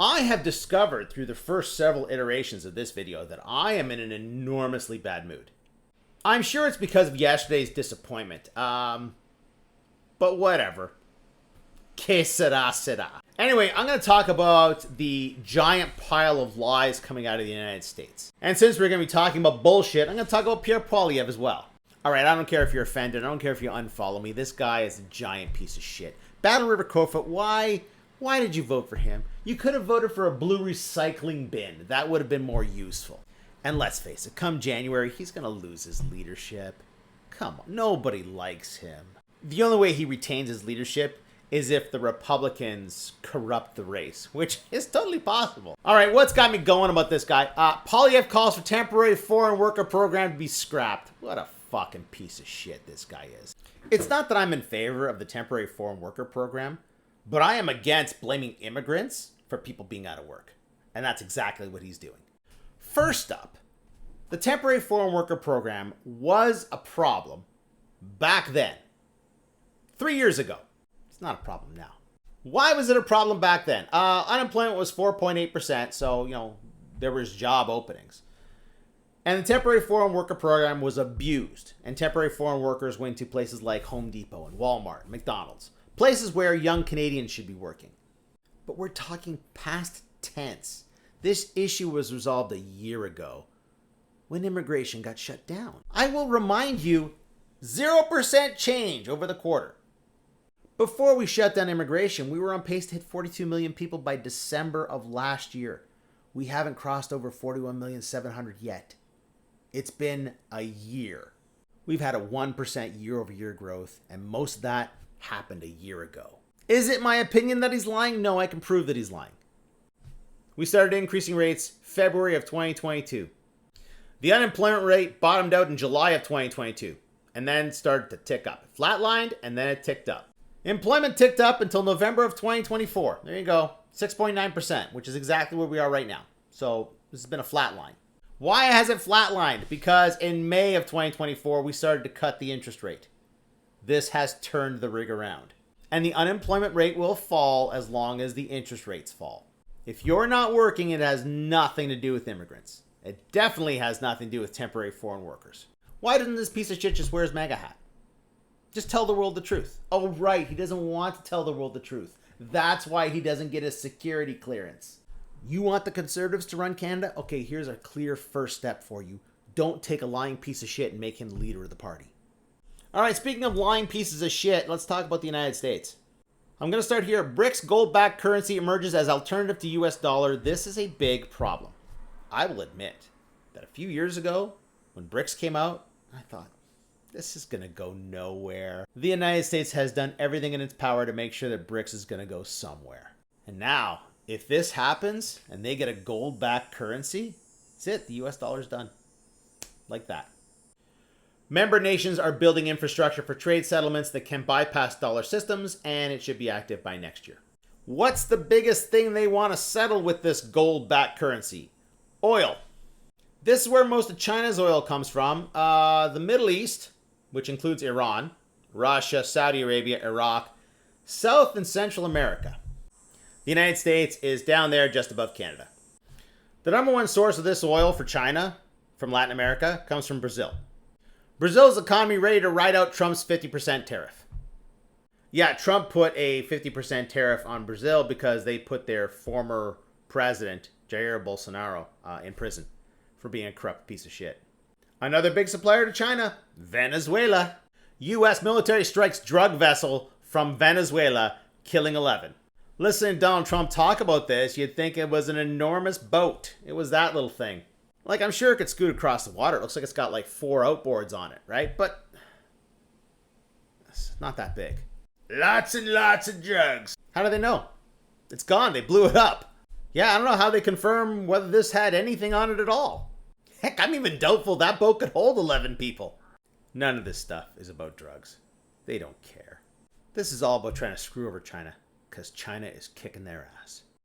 I have discovered through the first several iterations of this video that I am in an enormously bad mood. I'm sure it's because of yesterday's disappointment. But whatever. Que sera, sera. Anyway, I'm going to talk about the giant pile of lies coming out of the United States. And since we're going to be talking about bullshit, I'm going to talk about Pierre Poilievre as well. Alright, I don't care if you're offended. I don't care if you unfollow me. This guy is a giant piece of shit. Battle River Crowfoot, why did you vote for him? You could have voted for a blue recycling bin. That would have been more useful. And let's face it, come January, he's going to lose his leadership. Come on, nobody likes him. The only way he retains his leadership is if the Republicans corrupt the race, which is totally possible. All right, what's got me going about this guy? Poilievre calls for temporary foreign worker program to be scrapped. What a fucking piece of shit this guy is. It's not that I'm in favor of the temporary foreign worker program, but I am against blaming immigrants for people being out of work. And that's exactly what he's doing. First up, the temporary foreign worker program was a problem back then. 3 years ago. It's not a problem now. Why was it a problem back then? Unemployment was 4.8%, so, there was job openings. And the temporary foreign worker program was abused. And temporary foreign workers went to places like Home Depot and Walmart, and McDonald's. Places where young Canadians should be working. But we're talking past tense. This issue was resolved a year ago when immigration got shut down. I will remind you, 0% change over the quarter. Before we shut down immigration, we were on pace to hit 42 million people by December of last year. We haven't crossed over 41,700,000 yet. It's been a year. We've had a 1% year-over-year growth, and most of that happened a year ago. Is it my opinion that he's lying? No, I can prove that he's lying. We started increasing rates February of 2022. The unemployment rate bottomed out in July of 2022, and then started to tick up. It flatlined, and then it ticked up. Employment ticked up until November of 2024. There you go, 6.9%, which is exactly where we are right now. So this has been a flat line. Why has it flatlined? Because in May of 2024, we started to cut the interest rate. This has turned the rig around. And the unemployment rate will fall as long as the interest rates fall. If you're not working, it has nothing to do with immigrants. It definitely has nothing to do with temporary foreign workers. Why doesn't this piece of shit just wear his MAGA hat? Just tell the world the truth. Oh, right, he doesn't want to tell the world the truth. That's why he doesn't get his security clearance. You want the Conservatives to run Canada? Okay, here's a clear first step for you. Don't take a lying piece of shit and make him the leader of the party. All right, speaking of lying pieces of shit, let's talk about the United States. I'm going to start here. BRICS gold-backed currency emerges as alternative to US dollar. This is a big problem. I will admit that a few years ago, when BRICS came out, I thought, this is going to go nowhere. The United States has done everything in its power to make sure that BRICS is going to go somewhere. And now, if this happens and they get a gold-backed currency, that's it. The US dollar's done. Like that. Member nations are building infrastructure for trade settlements that can bypass dollar systems, and it should be active by next year. What's the biggest thing they want to settle with this gold-backed currency? Oil. This is where most of China's oil comes from. The Middle East, which includes Iran, Russia, Saudi Arabia, Iraq, South and Central America. The United States is down there just above Canada. The number one source of this oil for China from Latin America comes from Brazil. Brazil's economy ready to ride out Trump's 50% tariff. Yeah, Trump put a 50% tariff on Brazil because they put their former president, Jair Bolsonaro, in prison for being a corrupt piece of shit. Another big supplier to China, Venezuela. U.S. military strikes drug vessel from Venezuela, killing 11. Listening to Donald Trump talk about this, you'd think it was an enormous boat. It was that little thing. Like, I'm sure it could scoot across the water. It looks like it's got like 4 outboards on it, right? But it's not that big. Lots and lots of drugs. How do they know? It's gone. They blew it up. Yeah, I don't know how they confirm whether this had anything on it at all. Heck, I'm even doubtful that boat could hold 11 people. None of this stuff is about drugs. They don't care. This is all about trying to screw over China, because China is kicking their ass.